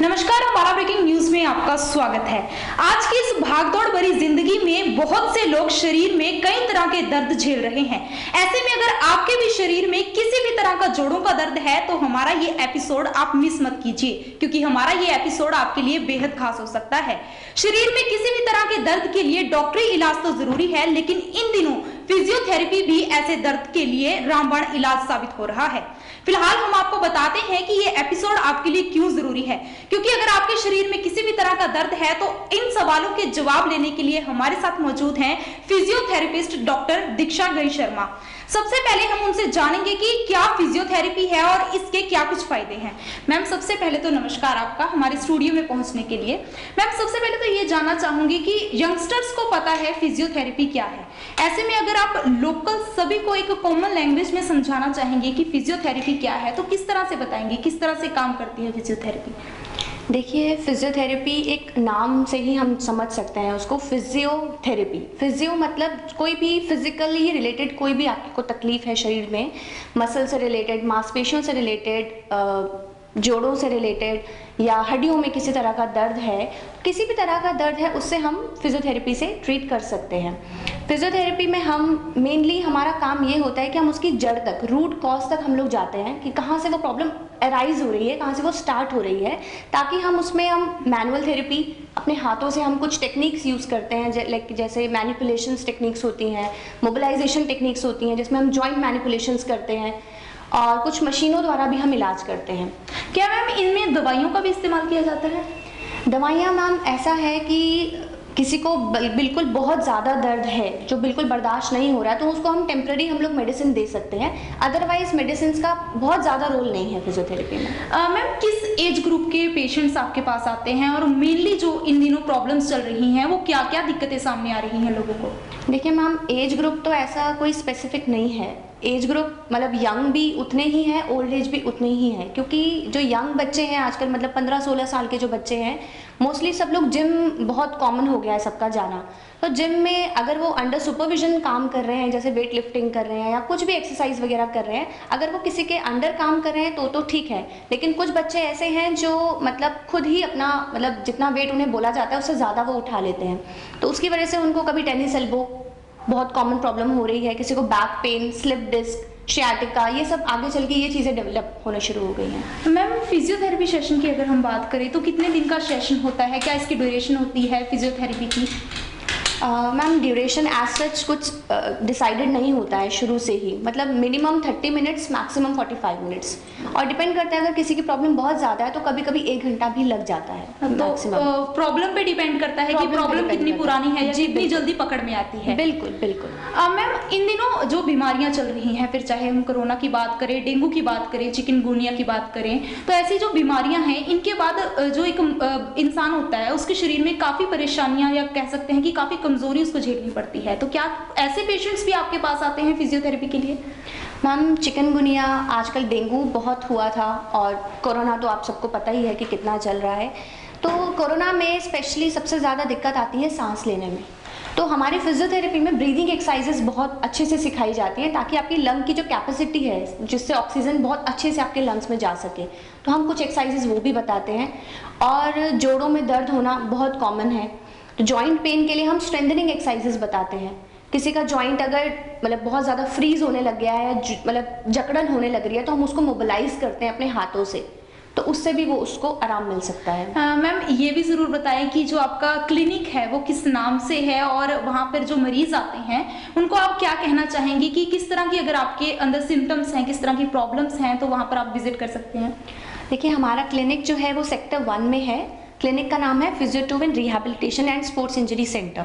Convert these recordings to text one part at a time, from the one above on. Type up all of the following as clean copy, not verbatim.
नमस्कार, हमारा breaking news में आपका स्वागत है। आज की इस भागदौड़ भरी जिंदगी में बहुत से लोग शरीर में कई तरह के दर्द झेल रहे हैं। ऐसे में अगर आपके भी शरीर में किसी भी तरह का जोड़ों का दर्द है तो हमारा ये एपिसोड आप मिस मत कीजिए, क्योंकि हमारा ये एपिसोड आपके लिए बेहद खास हो सकता है। शरीर में किसी भी तरह के दर्द के लिए डॉक्टरी इलाज तो जरूरी है, लेकिन इन दिनों फिजियोथेरेपी भी ऐसे दर्द के लिए रामबाण इलाज साबित हो रहा है। फिलहाल हम आपको बताते हैं कि ये एपिसोड आपके लिए क्यों जरूरी है, क्योंकि अगर आपके शरीर में किसी भी तरह का दर्द है तो इन सवालों के जवाब लेने के लिए हमारे साथ मौजूद हैं फिजियोथेरेपिस्ट डॉक्टर दीक्षा गई शर्मा। सबसे पहले हम उनसे जानेंगे कि क्या फिजियोथेरेपी है और इसके क्या कुछ फायदे हैं। मैम, सबसे पहले तो नमस्कार आपका हमारे स्टूडियो में पहुंचने के लिए। मैम, सबसे पहले तो ये जानना चाहूंगी कि यंगस्टर्स को पता है फिजियोथेरेपी क्या है, ऐसे में अगर आप लोकल सभी को एक कॉमन लैंग्वेज में समझाना चाहेंगे कि फिजियोथेरेपी क्या है तो किस तरह से बताएंगे, किस तरह से काम करती है फिजियोथेरेपी? देखिए, फिजियोथेरेपी एक नाम से ही हम समझ सकते हैं उसको। फिजियोथेरेपी, फिजियो मतलब कोई भी फिजिकली रिलेटेड कोई भी आपको तकलीफ है शरीर में, मसल से रिलेटेड, मांसपेशियों से रिलेटेड, जोड़ों से रिलेटेड या हड्डियों में किसी तरह का दर्द है, किसी भी तरह का दर्द है उससे हम फिजियोथेरेपी से ट्रीट कर सकते हैं। फिजियोथेरेपी में हम मेनली हमारा काम ये होता है कि हम उसकी जड़ तक, रूट कॉज तक हम लोग जाते हैं कि कहाँ से वो प्रॉब्लम अराइज हो रही है, कहाँ से वो स्टार्ट हो रही है, ताकि हम उसमें हम मैनुअल थेरेपी अपने हाथों से हम कुछ टेक्निक्स यूज़ करते हैं, लाइक जैसे मैनिपुलेशंस टेक्निक्स होती हैं, मोबिलाइजेशन टेक्निक्स होती हैं जिसमें हम जॉइंट मैनिपुलेशंस करते हैं, और कुछ मशीनों द्वारा भी हम इलाज करते हैं। क्या मैम इनमें दवाइयों का भी इस्तेमाल किया जाता है? दवाइयाँ मैम ऐसा है कि किसी को बिल्कुल बहुत ज़्यादा दर्द है जो बिल्कुल बर्दाश्त नहीं हो रहा है तो उसको हम टेम्प्रेरी हम लोग मेडिसिन दे सकते हैं, अदरवाइज मेडिसिन का बहुत ज़्यादा रोल नहीं है फिजियोथेरेपी में। मैम, किस एज ग्रुप के पेशेंट्स आपके पास आते हैं और मेनली जो इन दिनों प्रॉब्लम्स चल रही हैं वो क्या क्या दिक्कतें सामने आ रही हैं लोगों को? देखिए मैम, एज ग्रुप तो ऐसा कोई स्पेसिफिक नहीं है। एज ग्रुप मतलब यंग भी उतने ही हैं, ओल्ड एज भी उतने ही हैं, क्योंकि जो यंग बच्चे हैं आजकल, मतलब 15-16 साल के जो बच्चे हैं, मोस्टली सब लोग जिम बहुत कॉमन हो गया है सबका जाना। तो जिम में अगर वो अंडर सुपरविजन काम कर रहे हैं, जैसे वेट लिफ्टिंग कर रहे हैं या कुछ भी एक्सरसाइज वगैरह कर रहे हैं, अगर वो किसी के अंडर काम कर रहे हैं तो ठीक है। लेकिन कुछ बच्चे ऐसे हैं जो मतलब खुद ही अपना मतलब जितना वेट उन्हें बोला जाता है उससे ज़्यादा वो उठा लेते हैं, तो उसकी वजह से उनको कभी टेनिस एल्बो बहुत कॉमन प्रॉब्लम हो रही है, किसी को back pain, slip disc, sciatica, ये सब आगे चल के ये चीज़ें डेवलप होना शुरू हो गई हैं। मैम, फिजियोथेरेपी सेशन की अगर हम बात करें तो कितने दिन का सेशन होता है, क्या इसकी ड्यूरेशन होती है फिजियोथेरेपी की? मैम, ड्यूरेशन एज सच कुछ डिसाइडेड नहीं होता है शुरू से ही, मतलब मिनिमम 30 मिनट्स, मैक्सिमम 45 मिनट्स, और डिपेंड करता है अगर किसी की प्रॉब्लम बहुत ज़्यादा है तो कभी कभी 1 घंटा भी लग जाता है। तो प्रॉब्लम पे डिपेंड करता है कि प्रॉब्लम कितनी पुरानी है या कितनी जल्दी पकड़ में आती है। बिल्कुल बिल्कुल। मैम, इन दिनों जो बीमारियां चल रही हैं, फिर चाहे हम कोरोना की बात करें, डेंगू की बात करें, चिकनगुनिया की बात करें, तो ऐसी जो बीमारियां हैं इनके बाद जो एक इंसान होता है उसके शरीर में काफ़ी परेशानियां या कह सकते हैं कि काफ़ी कमजोरी उसको झेलनी पड़ती है, तो क्या ऐसे पेशेंट्स भी आपके पास आते हैं फिजियोथेरेपी के लिए? मैम, चिकनगुनिया, आजकल डेंगू बहुत हुआ था, और कोरोना तो आप सबको पता ही है कि कितना चल रहा है। तो कोरोना में स्पेशली सबसे ज़्यादा दिक्कत आती है सांस लेने में। तो हमारी फिजियोथेरेपी में ब्रीदिंग एक्सरसाइजेस बहुत अच्छे से सिखाई जाती है, ताकि आपकी लंग की जो कैपेसिटी है जिससे ऑक्सीजन बहुत अच्छे से आपके लंग्स में जा सके, तो हम कुछ एक्सरसाइजेस वो भी बताते हैं। और जोड़ों में दर्द होना बहुत कॉमन है, तो जॉइंट पेन के लिए हम स्ट्रेंथनिंग एक्सरसाइजेस बताते हैं। किसी का जॉइंट अगर मतलब बहुत ज़्यादा फ्रीज होने लग गया है, मतलब जकड़न होने लग रही है, तो हम उसको मोबिलाइज करते हैं अपने हाथों से, तो उससे भी वो उसको आराम मिल सकता है। मैम, ये भी ज़रूर बताएं कि जो आपका क्लिनिक है वो किस नाम से है और वहाँ पर जो मरीज आते हैं उनको आप क्या कहना चाहेंगे कि किस तरह की अगर आपके अंदर सिम्टम्स हैं, किस तरह की प्रॉब्लम्स हैं, तो वहाँ पर आप विजिट कर सकते हैं? देखिए, हमारा क्लिनिक जो है वो सेक्टर 1 में है। क्लिनिक का नाम है फिजियोटोविन rehabilitation and sports injury centre,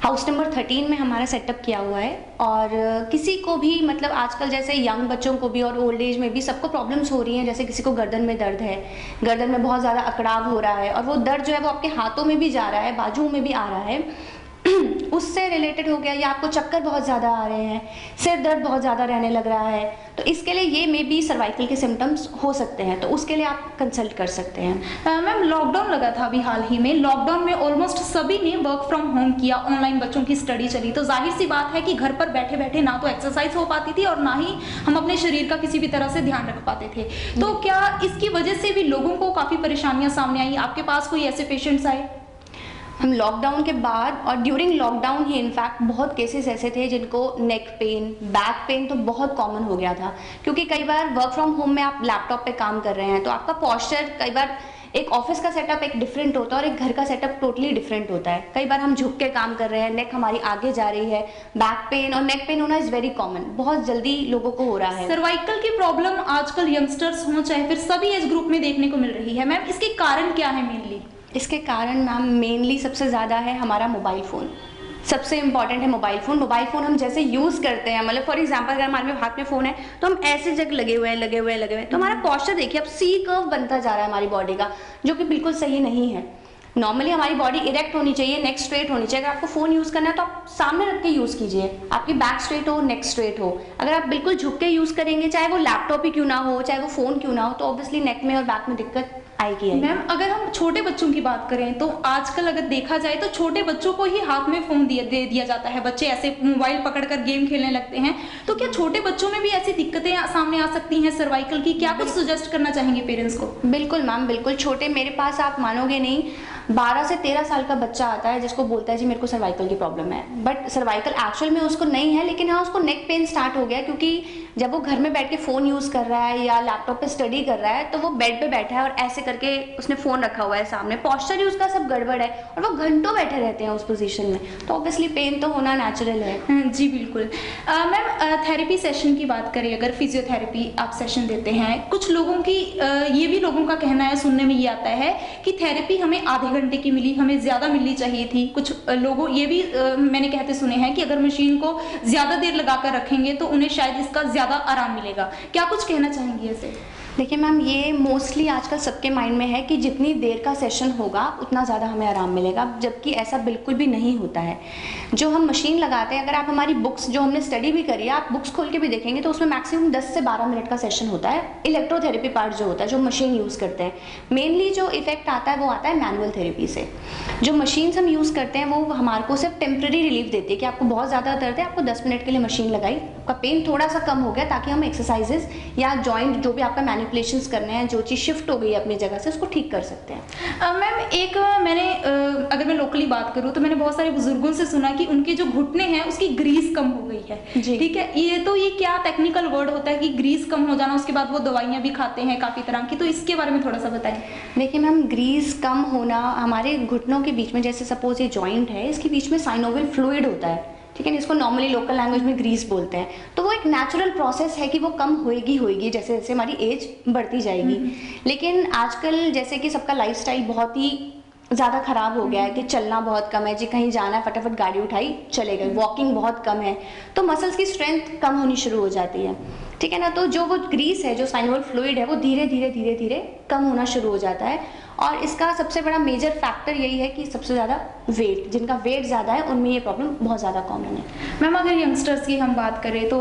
house number 13 में हमारा सेटअप किया हुआ है। और किसी को भी मतलब आजकल जैसे यंग बच्चों को भी और ओल्ड एज में भी सबको प्रॉब्लम्स हो रही हैं, जैसे किसी को गर्दन में दर्द है, गर्दन में बहुत ज़्यादा अकड़ाव हो रहा है, और वो दर्द जो है वो आपके हाथों में भी जा रहा है, बाजुओं में भी आ रहा है, उससे रिलेटेड हो गया, या आपको चक्कर बहुत ज़्यादा आ रहे हैं, सिर दर्द बहुत ज़्यादा रहने लग रहा है, तो इसके लिए ये मे बी सर्वाइकल के सिम्टम्स हो सकते हैं, तो उसके लिए आप कंसल्ट कर सकते हैं। मैम लॉकडाउन लगा था अभी हाल ही में, लॉकडाउन में ऑलमोस्ट सभी ने वर्क फ्रॉम होम किया, ऑनलाइन बच्चों की स्टडी चली, तो जाहिर सी बात है कि घर पर बैठे बैठे ना तो एक्सरसाइज हो पाती थी और ना ही हम अपने शरीर का किसी भी तरह से ध्यान रख पाते थे। तो क्या इसकी वजह से भी लोगों को काफ़ी परेशानियां सामने आई? आपके पास कोई ऐसे पेशेंट्स आए? हम लॉकडाउन के बाद और ड्यूरिंग लॉकडाउन ही इनफैक्ट बहुत केसेस ऐसे थे जिनको नेक पेन, बैक पेन तो बहुत कॉमन हो गया था, क्योंकि कई बार वर्क फ्रॉम होम में आप लैपटॉप पे काम कर रहे हैं, तो आपका पॉस्चर, कई बार एक ऑफिस का सेटअप एक डिफरेंट होता है और एक घर का सेटअप टोटली डिफरेंट होता है। कई बार हम झुक के काम कर रहे हैं, नेक हमारी आगे जा रही है, बैक पेन और नेक पेन होना इज वेरी कॉमन, बहुत जल्दी लोगों को हो रहा है। सर्वाइकल की प्रॉब्लम आजकल यंगस्टर्स हों चाहे फिर सभी एज ग्रुप में देखने को मिल रही है। मैम इसके कारण क्या है मेनली? इसके कारण मैम मेनली सबसे ज़्यादा है हमारा मोबाइल फ़ोन, सबसे इंपॉर्टेंट है मोबाइल फ़ोन। मोबाइल फ़ोन हम जैसे यूज़ करते हैं, मतलब फॉर एग्जांपल अगर हमारे हाथ में फ़ोन है तो हम ऐसे जगह लगे हुए हैं, तो हमारा पोस्चर देखिए अब सी कर्व बनता जा रहा है हमारी बॉडी का, जो कि बिल्कुल सही नहीं है। नॉर्मली हमारी बॉडी इरेक्ट होनी चाहिए, नेक स्ट्रेट होनी चाहिए। अगर आपको फ़ोन यूज़ करना है तो आप सामने रख के यूज़ कीजिए, आपकी बैक स्ट्रेट हो, नेक स्ट्रेट हो। अगर आप बिल्कुल झुक के यूज़ करेंगे, चाहे वो लैपटॉप ही क्यों ना हो, चाहे वो फ़ोन क्यों ना हो, तो ऑब्वियसली नेक में और बैक में दिक्कत आएगी। मैम अगर हम छोटे बच्चों की बात करें तो आजकल अगर देखा जाए तो छोटे बच्चों को ही हाथ में फ़ोन दे दिया जाता है, बच्चे ऐसे मोबाइल पकड़कर गेम खेलने लगते हैं। तो क्या छोटे बच्चों में भी ऐसी दिक्कतें सामने आ सकती हैं सर्वाइकल की? क्या कुछ सजेस्ट करना चाहेंगे पेरेंट्स को? बिल्कुल मैम, बिल्कुल। छोटे, मेरे पास आप मानोगे नहीं, 12 से 13 साल का बच्चा आता है जिसको बोलता है जी मेरे को सर्वाइकल की प्रॉब्लम है, बट सर्वाइकल एक्चुअल में उसको नहीं है, लेकिन हाँ उसको नेक पेन स्टार्ट हो गया, क्योंकि जब वो घर में बैठ के फ़ोन यूज़ कर रहा है या लैपटॉप पे स्टडी कर रहा है, तो वो बेड पे बैठा है और ऐसे करके उसने फ़ोन रखा हुआ है सामने, पॉस्चर ही उसका सब गड़बड़ है और वो घंटों बैठे रहते हैं उस पोजीशन में, तो ऑब्वियसली पेन तो होना नेचुरल है। जी बिल्कुल। मैम थेरेपी सेशन की बात करें, अगर फिजियोथेरेपी आप सेशन देते हैं, कुछ लोगों की ये भी लोगों का कहना है, सुनने में ये आता है कि थेरेपी हमें आधे घंटे की मिली, हमें ज़्यादा मिलनी चाहिए थी। कुछ लोगों ये भी मैंने कहते सुने हैं कि अगर मशीन को ज़्यादा देर लगा कर रखेंगे तो उन्हें शायद इसका ज़्यादा आराम मिलेगा। क्या कुछ कहना चाहेंगी ऐसे? देखिए मैम, ये मोस्टली आजकल सबके माइंड में है कि जितनी देर का सेशन होगा उतना ज़्यादा हमें आराम मिलेगा, जबकि ऐसा बिल्कुल भी नहीं होता है। जो हम मशीन लगाते हैं, अगर आप हमारी बुक्स जो हमने स्टडी भी करी है, आप बुक्स खोल के भी देखेंगे तो उसमें मैक्सिमम 10 से 12 मिनट का सेशन होता है। इलेक्ट्रोथेरेपी पार्ट जो होता है, जो मशीन यूज़ करते हैं, मेनली जो इफेक्ट आता है वो आता है मैनुअल थेरेपी से। जो मशीन्स हम यूज़ करते हैं वो हमारे को सिर्फ टेम्प्रेरी रिलीफ देती है कि आपको बहुत ज़्यादा दर्द है, आपको 10 मिनट के लिए मशीन लगाई, आपका पेन थोड़ा सा कम हो गया, ताकि हम एक्सरसाइजेज या जॉइंट जो भी आपका मैनिपुलेशंस करने हैं, जो चीज़ शिफ्ट हो गई है अपनी जगह से, उसको ठीक कर सकते हैं। मैम एक मैंने अगर मैं लोकली बात करूँ तो मैंने बहुत सारे बुजुर्गों से सुना कि उनके जो घुटने हैं उसकी ग्रीस कम हो गई है। जी। ठीक है, ये क्या टेक्निकल वर्ड होता है कि ग्रीस कम हो जाना, उसके बाद वो दवाइयाँ भी खाते हैं काफ़ी तरह की, तो इसके बारे में थोड़ा सा बताएं। देखिए मैम, ग्रीस कम होना हमारे घुटनों के बीच में, जैसे सपोज ये जॉइंट है, इसके बीच में साइनोवियल फ्लूइड होता है, ठीक है, इसको नॉर्मली लोकल लैंग्वेज में ग्रीस बोलते हैं। तो वो एक नेचुरल प्रोसेस है कि वो कम होएगी जैसे जैसे हमारी एज बढ़ती जाएगी। लेकिन आजकल जैसे कि सबका लाइफस्टाइल बहुत ही ज़्यादा ख़राब हो गया है कि चलना बहुत कम है जी, कहीं जाना है फटाफट गाड़ी उठाई चले गए, वॉकिंग बहुत कम है, तो मसल्स की स्ट्रेंथ कम होनी शुरू हो जाती है, ठीक है ना। तो जो वो ग्रीस है, जो साइनोवियल फ्लूइड है, वो धीरे धीरे कम होना शुरू हो जाता है। और इसका सबसे बड़ा मेजर फैक्टर यही है कि सबसे ज़्यादा वेट, जिनका वेट ज़्यादा है उनमें ये प्रॉब्लम बहुत ज़्यादा कॉमन है। मैम अगर यंगस्टर्स की हम बात करें तो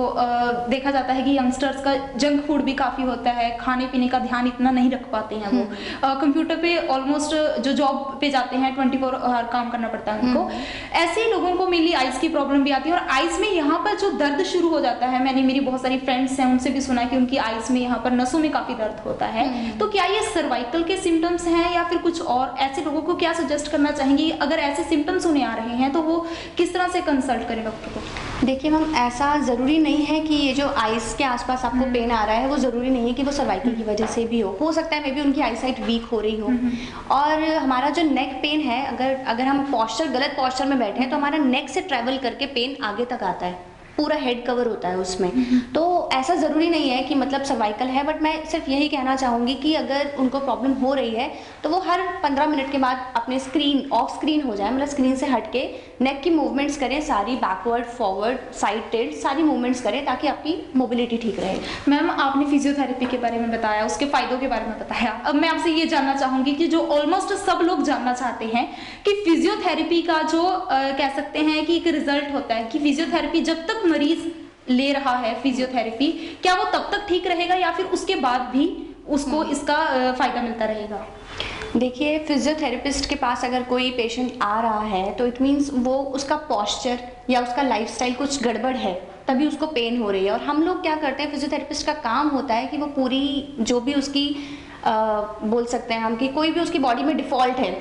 देखा जाता है कि यंगस्टर्स का जंक फूड भी काफ़ी होता है, खाने पीने का ध्यान इतना नहीं रख पाते हैं वो। कंप्यूटर पे ऑलमोस्ट जो जॉब पे जाते हैं 24 आवर काम करना पड़ता है उनको। ऐसे लोगों को मेनली आइज़ की प्रॉब्लम भी आती है और आइज़ में यहाँ पर जो दर्द शुरू हो जाता है, मैंने मेरी बहुत सारी फ्रेंड्स हैं उनसे भी सुना कि उनकी आइज़ में यहाँ पर नसों में काफ़ी दर्द होता है। तो क्या ये सर्वाइकल के सिम्टम्स हैं या फिर कुछ और? ऐसे लोगों को क्या सजेस्ट करना चाहेंगे अगर ऐसे सिम्टम्स उन्हें आ रहे हैं तो वो किस तरह से कंसल्ट करें डॉक्टर को? देखिए मैम, ऐसा ज़रूरी नहीं है कि ये जो आइज़ के आसपास आपको पेन आ रहा है वो ज़रूरी नहीं है कि वो सर्वाइकल की वजह से भी हो सकता है मे बी उनकी आईसाइट वीक हो रही हो। और हमारा जो नेक पेन है, अगर हम गलत पॉस्चर में बैठे हैं तो हमारा नेक से ट्रैवल करके पेन आगे तक आता है, पूरा हेड कवर होता है उसमें। तो ऐसा ज़रूरी नहीं है कि मतलब सर्वाइकल है, बट मैं सिर्फ यही कहना चाहूँगी कि अगर उनको प्रॉब्लम हो रही है तो वो हर 15 मिनट के बाद अपने स्क्रीन ऑफ स्क्रीन हो जाए, मतलब स्क्रीन से हट के नेक की मूवमेंट्स करें, सारी बैकवर्ड फॉरवर्ड साइड टिल्ट सारी मूवमेंट्स करें ताकि आपकी मोबिलिटी ठीक रहे। मैम आपने फिजियोथेरेपी के बारे में बताया, उसके फायदों के बारे में बताया। अब मैं आपसे ये जानना चाहूंगी कि जो ऑलमोस्ट सब लोग जानना चाहते हैं कि फिजियोथेरेपी का जो कह सकते हैं कि एक रिजल्ट होता है कि फिजियोथेरेपी जब तक मरीज ले रहा है फिजियोथेरेपी, क्या वो तब तक ठीक रहेगा या फिर उसके बाद भी उसको इसका फायदा मिलता रहेगा? देखिए, फिजियोथेरेपिस्ट के पास अगर कोई पेशेंट आ रहा है तो इट मीन्स वो उसका पोस्चर या उसका लाइफस्टाइल कुछ गड़बड़ है, तभी उसको पेन हो रही है। और हम लोग क्या करते हैं, फिजियोथेरेपिस्ट का काम होता है कि वो पूरी जो भी उसकी बोल सकते हैं हम कि कोई भी उसकी बॉडी में डिफ़ॉल्ट है,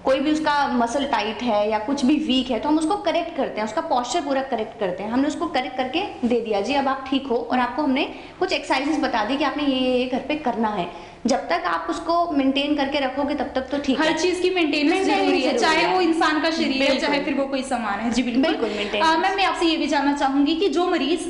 कोई भी उसका मसल टाइट है या कुछ भी वीक है, तो हम उसको करेक्ट करते हैं, उसका पोस्चर पूरा करेक्ट करते हैं। हमने उसको करेक्ट करके दे दिया, जी अब आप ठीक हो, और आपको हमने कुछ एक्सरसाइजेस बता दी कि आपने ये घर पे करना है। जब तक आप उसको मेंटेन करके रखोगे तब तक तो ठीक है। हर चीज की मेंटेनेंस जरूरी है, चाहे वो इंसान का शरीर है चाहे फिर वो कोई सामान है। जी बिल्कुल मैम, मैं आपसे ये भी जानना चाहूंगी कि जो मरीज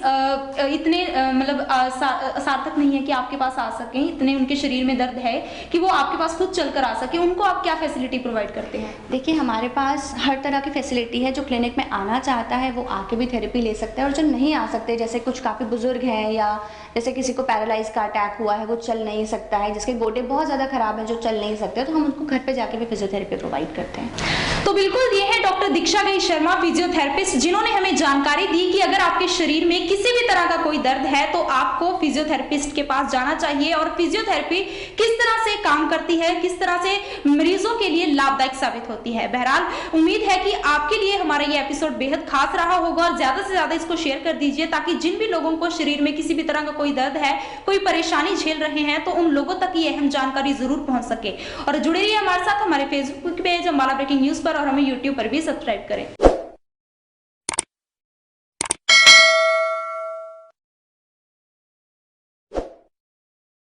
इतने मतलब सार्थक नहीं है कि आपके पास आ सके, इतने उनके शरीर में दर्द है कि वो आपके पास खुद चलकर आ सके, उनको आप क्या फैसिलिटी प्रोवाइड करते हैं? देखिए, हमारे पास हर तरह की फैसिलिटी है। जो क्लिनिक में आना चाहता है वो आके भी थेरेपी ले सकता है, और जो नहीं आ सकते, जैसे कुछ काफ़ी बुजुर्ग हैं या जैसे किसी को पैरालाइज का अटैक हुआ है, वो चल नहीं सकता है, जिसके गोडे बहुत ज़्यादा खराब हैं, जो चल नहीं सकते, तो हम उनको घर पे जाके भी फिजियोथेरेपी प्रोवाइड करते हैं। तो बिल्कुल ये है डॉक्टर दीक्षा गई शर्मा, फिजियोथेरेपिस्ट, जिन्होंने हमें जानकारी दी कि अगर आपके शरीर में किसी भी तरह का कोई दर्द है तो आपको फिजियोथेरेपिस्ट के पास जाना चाहिए, और फिजियोथेरेपी किस तरह से काम करती है, किस तरह से मरीजों के लिए लाभदायक साबित होती है। बहरहाल उम्मीद है कि आपके लिए हमारा ये एपिसोड बेहद खास रहा होगा, और ज्यादा से ज्यादा इसको शेयर कर दीजिए ताकि जिन भी लोगों को शरीर में किसी भी तरह का कोई दर्द है, कोई परेशानी झेल रहे हैं, तो उन लोगों तक ये अहम जानकारी जरूर पहुंच सके। और जुड़े रहिए हमारे साथ, हमारे Facebook page Ambala breaking news पर, और हमें यूट्यूब पर भी सब्सक्राइब करें।